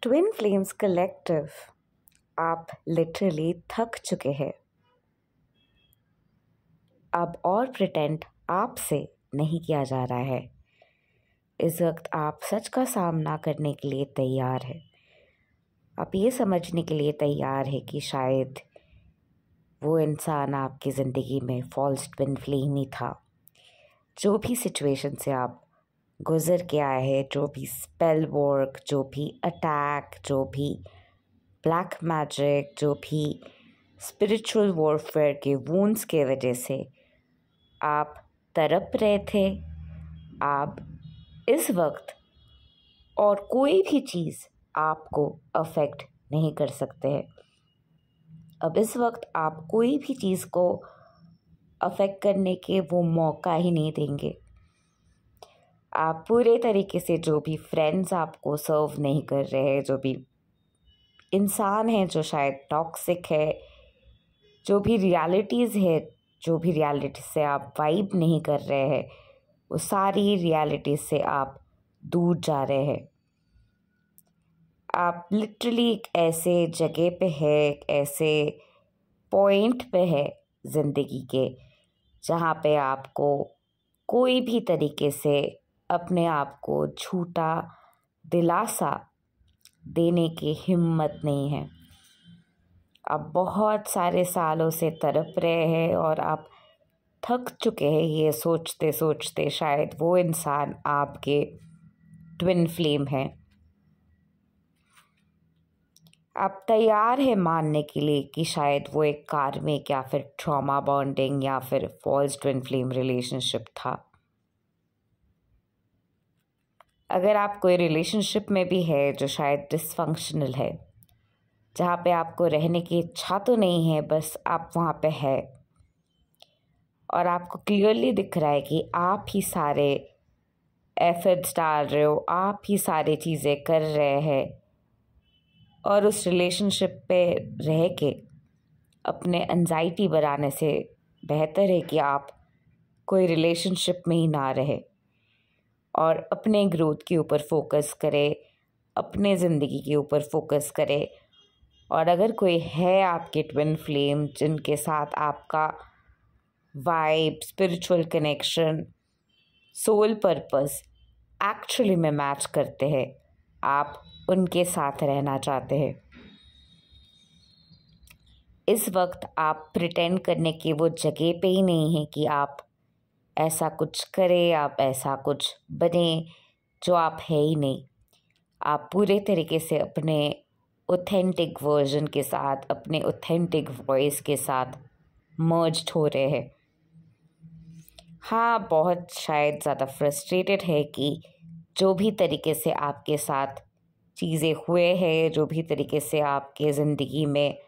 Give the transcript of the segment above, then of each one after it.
Twin flames collective, आप literally थक चुके हैं। अब और प्रिटेंड आपसे नहीं किया जा रहा है। इस वक्त आप सच का सामना करने के लिए तैयार है। आप ये समझने के लिए तैयार है कि शायद वो इंसान आपकी ज़िंदगी में फॉल्स ट्विन फ्लेम ही था। जो भी सिचुएशन से आप गुज़र के आए हैं, जो भी स्पेल वर्क, जो भी अटैक, जो भी ब्लैक मैजिक, जो भी स्पिरिचुअल वॉरफेयर के वूंड्स के वजह से आप तड़प रहे थे, आप इस वक्त और कोई भी चीज़ आपको अफेक्ट नहीं कर सकते हैं। अब इस वक्त आप कोई भी चीज़ को अफेक्ट करने के वो मौका ही नहीं देंगे। आप पूरे तरीके से जो भी फ्रेंड्स आपको सर्व नहीं कर रहे हैं, जो भी इंसान है जो शायद टॉक्सिक है, जो भी रियलिटीज़ है, जो भी रियलिटी से आप वाइब नहीं कर रहे हैं, वो सारी रियलिटी से आप दूर जा रहे हैं। आप लिटरली एक ऐसे जगह पे है, एक ऐसे पॉइंट पे है ज़िंदगी के जहाँ पे आपको कोई भी तरीके से अपने आप को झूठा दिलासा देने की हिम्मत नहीं है। आप बहुत सारे सालों से तड़प रहे हैं और आप थक चुके हैं ये सोचते सोचते शायद वो इंसान आपके ट्विन फ्लेम है। आप तैयार हैं मानने के लिए कि शायद वो एक कार्मिक या फिर ट्रॉमा बॉन्डिंग या फिर फॉल्स ट्विन फ्लेम रिलेशनशिप था। अगर आप कोई रिलेशनशिप में भी है जो शायद डिसफंक्शनल है, जहाँ पे आपको रहने की इच्छा तो नहीं है, बस आप वहाँ पे है और आपको क्लियरली दिख रहा है कि आप ही सारे एफर्ट्स डाल रहे हो, आप ही सारी चीज़ें कर रहे हैं और उस रिलेशनशिप पे रह के अपने एंजाइटी बढ़ाने से बेहतर है कि आप कोई रिलेशनशिप में ही ना रहे और अपने ग्रोथ के ऊपर फोकस करें, अपने ज़िंदगी के ऊपर फोकस करें। और अगर कोई है आपके ट्विन फ्लेम जिनके साथ आपका vibe, spiritual connection, soul purpose actually में मैच करते हैं, आप उनके साथ रहना चाहते हैं, इस वक्त आप प्रिटेंड करने की वो जगह पे ही नहीं है कि आप ऐसा कुछ करें, आप ऐसा कुछ बने जो आप है ही नहीं। आप पूरे तरीके से अपने ऑथेंटिक वर्जन के साथ, अपने ऑथेंटिक वॉइस के साथ मर्ज्ड हो रहे हैं। हाँ, बहुत शायद ज़्यादा फ्रस्ट्रेटेड है कि जो भी तरीके से आपके साथ चीज़ें हुए हैं, जो भी तरीके से आपके ज़िंदगी में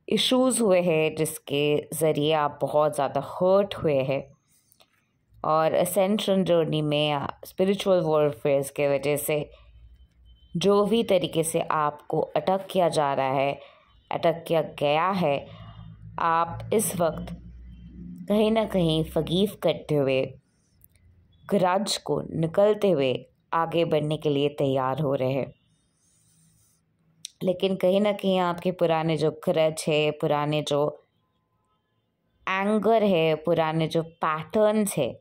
इश्यूज़ हुए हैं, जिसके ज़रिए आप बहुत ज़्यादा हर्ट हुए हैं और असेंशन जर्नी में स्पिरिचुअल वॉरफेयर के वजह से जो भी तरीके से आपको अटक किया जा रहा है, अटक किया गया है, आप इस वक्त कहीं ना कहीं फगीव करते हुए, ग्रज को निकलते हुए आगे बढ़ने के लिए तैयार हो रहे हैं। लेकिन कहीं ना कहीं आपके पुराने जो ग्रज है, पुराने जो एंगर है, पुराने जो पैटर्न्स है,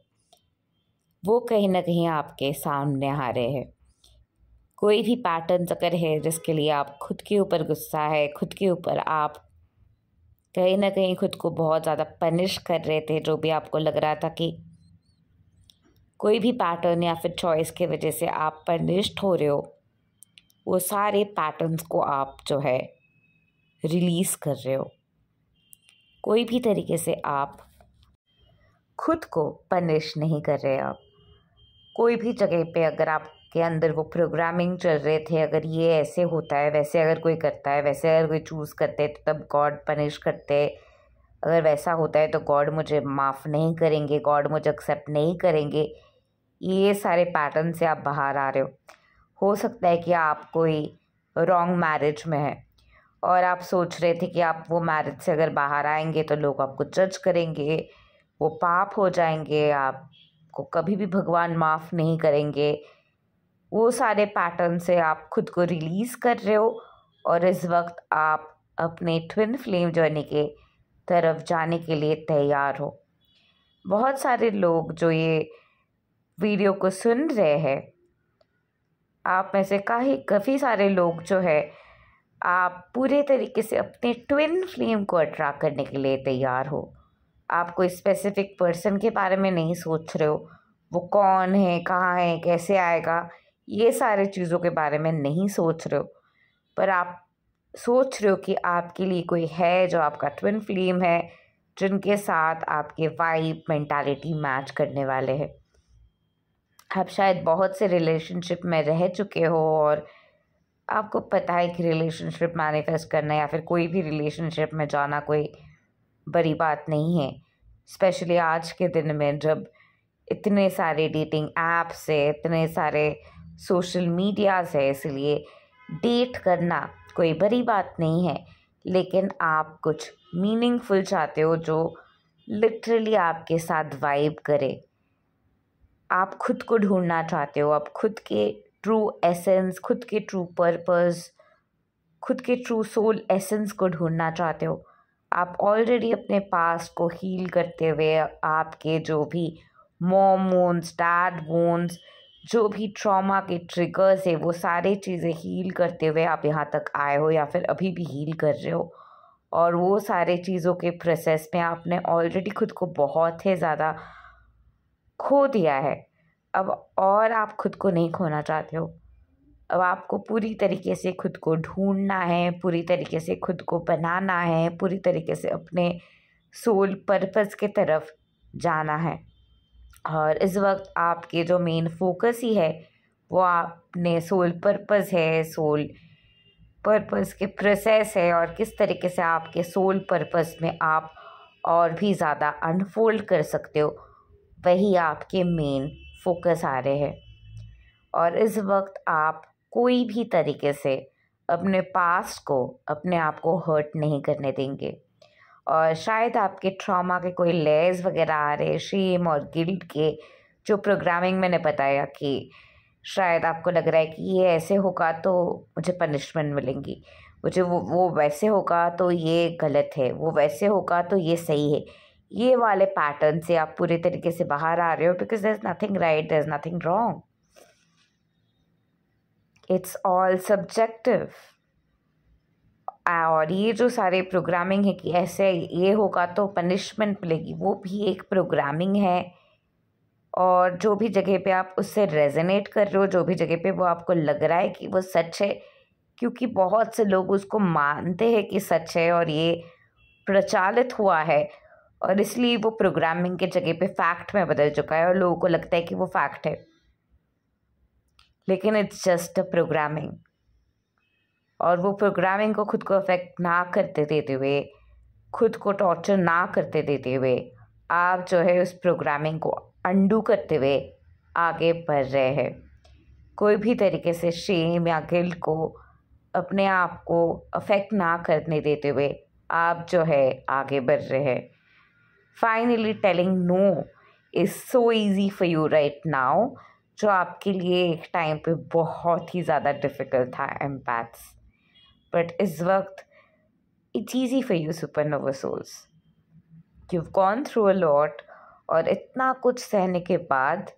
वो कहीं ना कहीं आपके सामने आ रहे हैं। कोई भी पैटर्न्स अगर है जिसके लिए आप खुद के ऊपर गुस्सा है, खुद के ऊपर आप कहीं ना कहीं खुद को बहुत ज़्यादा पनिश कर रहे थे, जो भी आपको लग रहा था कि कोई भी पैटर्न या फिर चॉइस के वजह से आप पनिश्ड हो रहे हो, वो सारे पैटर्न्स को आप जो है रिलीज़ कर रहे हो। कोई भी तरीके से आप खुद को पनिश नहीं कर रहे। आप कोई भी जगह पे अगर आपके अंदर वो प्रोग्रामिंग चल रहे थे, अगर ये ऐसे होता है, वैसे अगर कोई करता है, वैसे अगर कोई चूज़ करते तो तब गॉड पनिश करते, अगर वैसा होता है तो गॉड मुझे माफ़ नहीं करेंगे, गॉड मुझे एक्सेप्ट नहीं करेंगे, ये सारे पैटर्न से आप बाहर आ रहे हो सकता है कि आप कोई रॉन्ग मैरिज में है और आप सोच रहे थे कि आप वो मैरिज से अगर बाहर आएंगे तो लोग आपको जज करेंगे, वो पाप हो जाएंगे, आपको कभी भी भगवान माफ़ नहीं करेंगे, वो सारे पैटर्न से आप खुद को रिलीज़ कर रहे हो और इस वक्त आप अपने ट्विन फ्लेम जर्नी के तरफ जाने के लिए तैयार हो। बहुत सारे लोग जो ये वीडियो को सुन रहे हैं, आप में से काफ़ी सारे लोग जो है, आप पूरे तरीके से अपने ट्विन फ्लेम को अट्रैक्ट करने के लिए तैयार हो। आप कोई स्पेसिफिक पर्सन के बारे में नहीं सोच रहे हो, वो कौन है, कहाँ है, कैसे आएगा, ये सारे चीज़ों के बारे में नहीं सोच रहे हो, पर आप सोच रहे हो कि आपके लिए कोई है जो आपका ट्विन फ्लेम है, जिनके साथ आपके वाइब मेंटालिटी मैच करने वाले हैं। आप शायद बहुत से रिलेशनशिप में रह चुके हो और आपको पता है कि रिलेशनशिप मैनिफेस्ट करना या फिर कोई भी रिलेशनशिप में जाना कोई बड़ी बात नहीं है, स्पेशली आज के दिन में जब इतने सारे डेटिंग ऐप्स है, इतने सारे सोशल मीडियाज़ है। इसलिए डेट करना कोई बड़ी बात नहीं है, लेकिन आप कुछ मीनिंगफुल चाहते हो जो लिटरली आपके साथ वाइब करे। आप खुद को ढूंढना चाहते हो, आप खुद के ट्रू एसेंस, खुद के ट्रू पर्पस, खुद के ट्रू सोल एसेंस को ढूंढना चाहते हो। आप ऑलरेडी अपने पास्ट को हील करते हुए आपके जो भी मॉम वोन्स, डैड वोन्स, जो भी ट्रॉमा के ट्रिगर्स है, वो सारी चीज़ें हील करते हुए आप यहाँ तक आए हो या फिर अभी भी हील कर रहे हो। और वो सारे चीज़ों के प्रोसेस में आपने ऑलरेडी खुद को बहुत ही ज़्यादा खो दिया है। अब और आप खुद को नहीं खोना चाहते हो। अब आपको पूरी तरीके से खुद को ढूंढना है, पूरी तरीके से खुद को बनाना है, पूरी तरीके से अपने सोल पर्पस के तरफ जाना है। और इस वक्त आपके जो मेन फोकस ही है वो आपने सोल पर्पस है, सोल पर्पस के प्रोसेस है और किस तरीके से आपके सोल पर्पस में आप और भी ज़्यादा अनफोल्ड कर सकते हो, वही आपके मेन फोकस आ रहे हैं। और इस वक्त आप कोई भी तरीके से अपने पास्ट को, अपने आप को हर्ट नहीं करने देंगे। और शायद आपके ट्रॉमा के कोई लेयर्स वगैरह आ रहे, शेम और गिल्ट के, जो प्रोग्रामिंग मैंने बताया कि शायद आपको लग रहा है कि ये ऐसे होगा तो मुझे पनिशमेंट मिलेंगी, मुझे वो वैसे होगा तो ये गलत है, वो वैसे होगा तो ये सही है। ये वाले पैटर्न से आप पूरे तरीके से बाहर आ रहे हो, because there is nothing right, there is nothing wrong, it's all subjective. और ये जो सारे प्रोग्रामिंग है कि ऐसे ये होगा तो पनिशमेंट मिलेगी, वो भी एक प्रोग्रामिंग है। और जो भी जगह पे आप उससे रेजोनेट कर रहे हो, जो भी जगह पे वो आपको लग रहा है कि वो सच है, क्योंकि बहुत से लोग उसको मानते हैं कि सच है और ये प्रचलित हुआ है, और इसलिए वो प्रोग्रामिंग के जगह पे फैक्ट में बदल चुका है और लोगों को लगता है कि वो फैक्ट है, लेकिन इट्स जस्ट अ प्रोग्रामिंग। और वो प्रोग्रामिंग को खुद को अफेक्ट ना करते देते हुए, खुद को टॉर्चर ना करते देते हुए, आप जो है उस प्रोग्रामिंग को अंडू करते हुए आगे बढ़ रहे हैं। कोई भी तरीके से शेम या गिल्ट को अपने आप को अफेक्ट ना करने देते हुए आप जो है आगे बढ़ रहे हैं। Finally telling no is so easy for you right now, जो आपके लिए एक टाइम पे बहुत ही ज़्यादा डिफ़िकल्ट था एम्पैथ्स, बट इस वक्त it's easy for you supernova souls. you've gone through a lot, और इतना कुछ सहने के बाद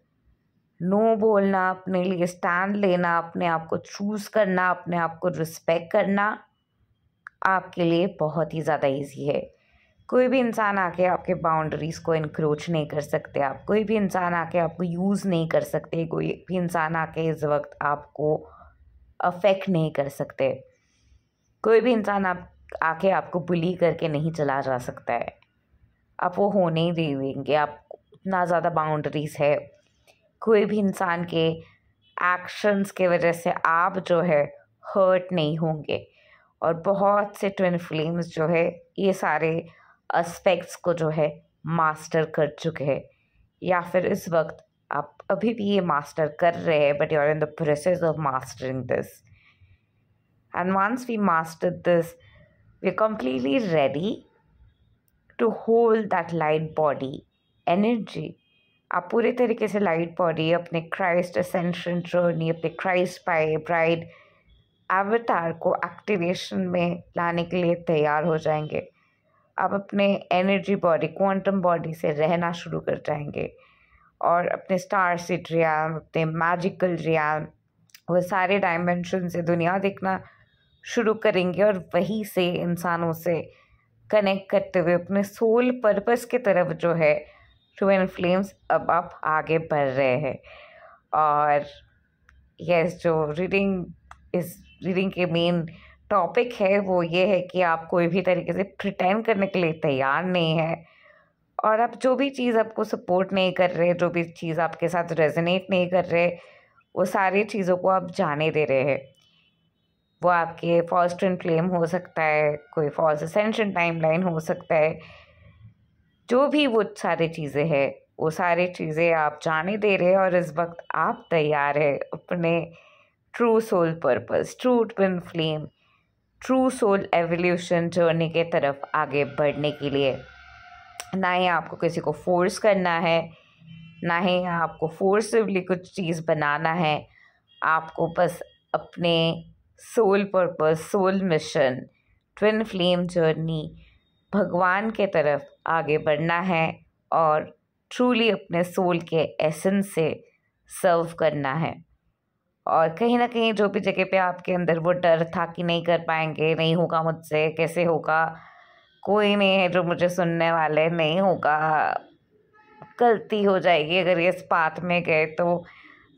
नो बोलना, अपने लिए स्टैंड लेना, अपने आप को चूज़ करना, अपने आप को रिस्पेक्ट करना आपके लिए बहुत ही ज़्यादा इजी है। कोई भी इंसान आके आपके बाउंड्रीज़ को इनक्रोच नहीं कर सकते, आप कोई भी इंसान आके आपको यूज़ नहीं कर सकते, कोई भी इंसान आके इस वक्त आपको अफेक्ट नहीं कर सकते, कोई भी इंसान आप आके आपको बुली करके नहीं चला जा सकता है, आप वो होने ही दे देंगे। आप इतना ज़्यादा बाउंड्रीज़ है, कोई भी इंसान के एक्शंस के वजह से आप जो है हर्ट नहीं होंगे। और बहुत से ट्विन फ्लेम्स जो है ये सारे एस्पेक्ट्स को जो है मास्टर कर चुके हैं, या फिर इस वक्त आप अभी भी ये मास्टर कर रहे हैं, but you are in the process of mastering this. And once we master this, we are completely ready to hold that light body energy आप पूरे तरीके से लाइट बॉडी अपने क्राइस्ट असेंशन जर्नी, अपने क्राइस्ट बाय ब्राइड अवतार को activation में लाने के लिए तैयार हो जाएंगे। आप अपने एनर्जी बॉडी, क्वांटम बॉडी से रहना शुरू कर जाएंगे और अपने स्टार सीड रियाल, अपने मैजिकल रियाल, वो सारे डायमेंशन से दुनिया देखना शुरू करेंगे और वहीं से इंसानों से कनेक्ट करते हुए अपने सोल पर्पस की तरफ जो है ट्विन फ्लेम्स अब आप आगे बढ़ रहे हैं। और यस, जो इस रीडिंग के मेन टॉपिक है वो ये है कि आप कोई भी तरीके से प्रिटेंड करने के लिए तैयार नहीं है, और आप जो भी चीज़ आपको सपोर्ट नहीं कर रहे, जो भी चीज़ आपके साथ रेजोनेट नहीं कर रहे, वो सारी चीज़ों को आप जाने दे रहे हैं। वो आपके फॉल्स ट्विन फ्लेम हो सकता है, कोई फॉल्स असेंशन टाइमलाइन हो सकता है, जो भी वो सारी चीज़ें हैं, वो सारी चीज़ें आप जाने दे रहे हैं। और इस वक्त आप तैयार है अपने true soul purpose, true twin flame, true soul evolution journey के तरफ आगे बढ़ने के लिए। ना ही आपको किसी को फोर्स करना है, ना ही आपको फोर्सिवली कुछ चीज़ बनाना है। आपको बस अपने soul purpose, soul mission, twin flame journey, भगवान के तरफ आगे बढ़ना है और ट्रूली अपने सोल के एसेंस से सर्व करना है। और कहीं ना कहीं जो भी जगह पे आपके अंदर वो डर था कि नहीं कर पाएंगे, नहीं होगा मुझसे, कैसे होगा, कोई नहीं है जो मुझे सुनने वाले, नहीं होगा, गलती हो जाएगी अगर ये इस पाथ में गए, तो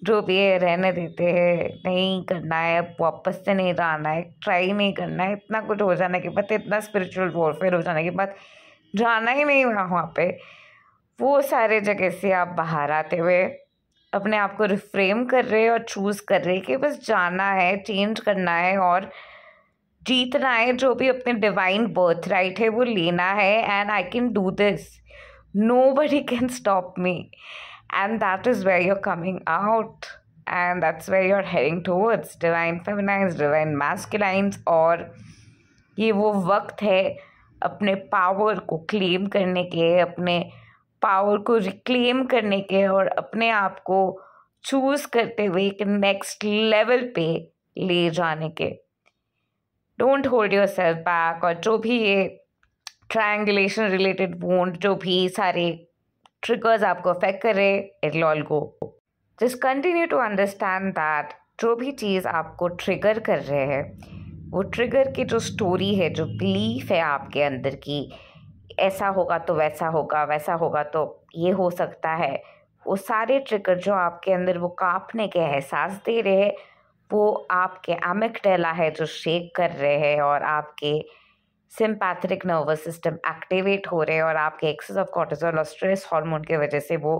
जो भी है रहने देते हैं, नहीं करना है, अब वापस से नहीं जाना है, ट्राई नहीं करना है। इतना कुछ हो जाने के बाद, इतना स्पिरिचुअल वॉरफेयर हो जाने के बाद जाना ही नहीं वहाँ पे, वो सारे जगह से आप बाहर आते हुए अपने आप को रिफ्रेम कर रहे और चूज़ कर रहे कि बस जाना है, चेंज करना है और जीतना है। जो भी अपने डिवाइन बर्थ राइट है वो लेना है, and I can do this, nobody can stop me. And that is where you're coming out, and that's where you're heading towards divine feminines, divine masculines। और ये वो वक्त है अपने पावर को क्लेम करने के, अपने पावर को रिक्लेम करने के और अपने आप को चूज करते हुए एक नेक्स्ट लेवल पे ले जाने के। Don't hold your self back. और जो भी ये ट्रायंगुलेशन रिलेटेड वोंड, जो भी सारे ट्रिगर्स आपको अफेक्ट कर रहे, it will all go. Just continue to understand that जो भी चीज़ आपको ट्रिगर कर रहे हैं, वो ट्रिगर की जो स्टोरी है, जो बिलीफ है आपके अंदर की ऐसा होगा तो वैसा होगा, वैसा होगा तो ये हो सकता है, वो सारे ट्रिगर जो आपके अंदर वो कांपने के एहसास दे रहे हैं, वो आपके एमिगडाला है जो शेक कर रहे हैं और आपके सिंपैथेटिक नर्वस सिस्टम एक्टिवेट हो रहे हैं और आपके एक्सेस ऑफ कॉर्टिसोल और स्ट्रेस हार्मोन की वजह से वो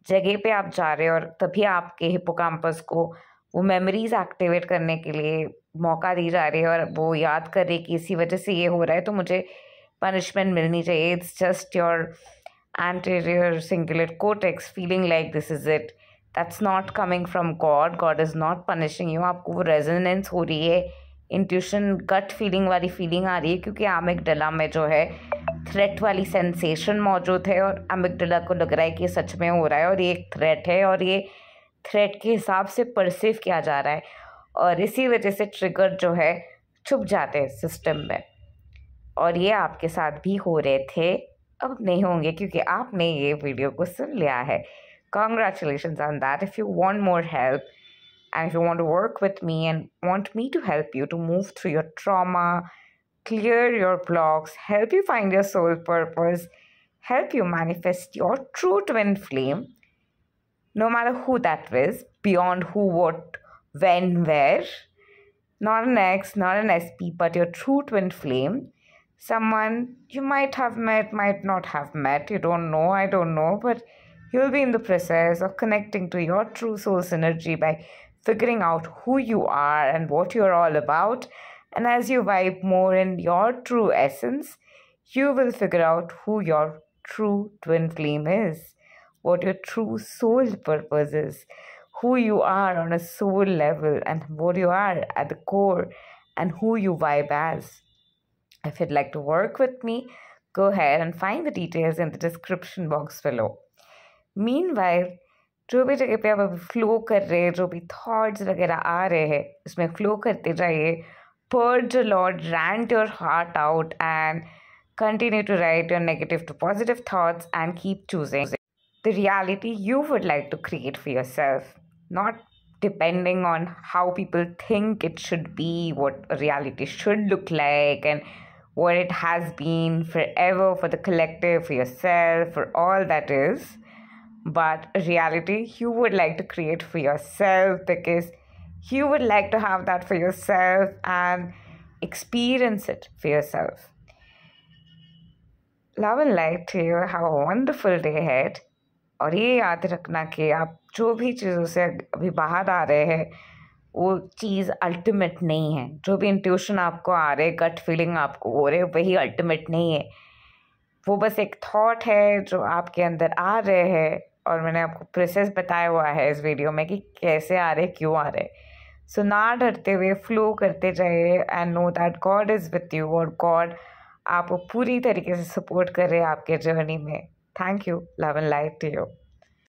जगह पे आप जा रहे हैं और तभी आपके हिपोकैम्पस को वो मेमोरीज एक्टिवेट करने के लिए मौका दी जा रही है और वो याद कर रही कि इसी वजह से ये हो रहा है तो मुझे पनिशमेंट मिलनी चाहिए। It's just your anterior cingulate cortex feeling like this is it. That's not coming from God. God is not punishing you. आपको वो रेजोनेंस हो रही है, इंट्यूशन गट फीलिंग वाली फीलिंग आ रही है क्योंकि एमिगडाला में जो है थ्रेट वाली सेंसेशन मौजूद है और एमिगडाला को लग रहा है कि ये सच में हो रहा है और ये एक थ्रेट है और ये थ्रेट के हिसाब से परसीव किया जा रहा है और इसी वजह से ट्रिगर जो है छुप जाते हैं सिस्टम में। और ये आपके साथ भी हो रहे थे, अब नहीं होंगे क्योंकि आपने ये वीडियो को सुन लिया है। Congratulations on that. If you want more help and if you want to work with me and want me to help you to move through your trauma, clear your blocks, help you find your soul purpose, help you manifest your true twin flame, no matter who that is, beyond who, what, when, where, not an ex, not an SP, but your true twin flame, someone you might have met, might not have met, you don't know, I don't know, but you'll be in the process of connecting to your true soul synergy by figuring out who you are and what you're all about. And as you vibe more in your true essence, you will figure out who your true twin flame is, what your true soul purpose is, who you are on a soul level, and what you are at the core, and who you vibe as. If you'd like to work with me, go ahead and find the details in the description box below. Meanwhile जो भी जगह पे आप अभी flow कर रहे हैं, जो भी थॉट्स वगैरह आ रहे हैं, उसमें फ्लो करते जाइए. Purge a lot, rant your heart out, and continue to write your negative to positive thoughts and keep choosing the reality you would like to create for yourself, not depending on how people think it should be, what a reality should look like, and what it has been forever for the collective, for yourself, for all that is. But a reality you would like to create for yourself because you would like to have that for yourself and experience it for yourself. Love and light to you. Have a wonderful day ahead. और ये याद रखना कि आप जो भी चीज़ों से अभी बाहर आ रहे हैं वो चीज़ अल्टीमेट नहीं है. जो भी इंट्यूशन आपको आ रहे, गट फीलिंग आपको हो रहे, वही अल्टीमेट नहीं है. वो बस एक थॉट है जो आपके अंदर आ रहे हैं और मैंने आपको प्रोसेस बताया हुआ है इस वीडियो में कि कैसे आ रहे, क्यों आ रहे. सो ना डरते हुए फ्लो करते जाइए and know that God is with you और गॉड आपको पूरी तरीके से सपोर्ट कर रहे हैं आपके जर्नी में. Thank you. Love and light to you.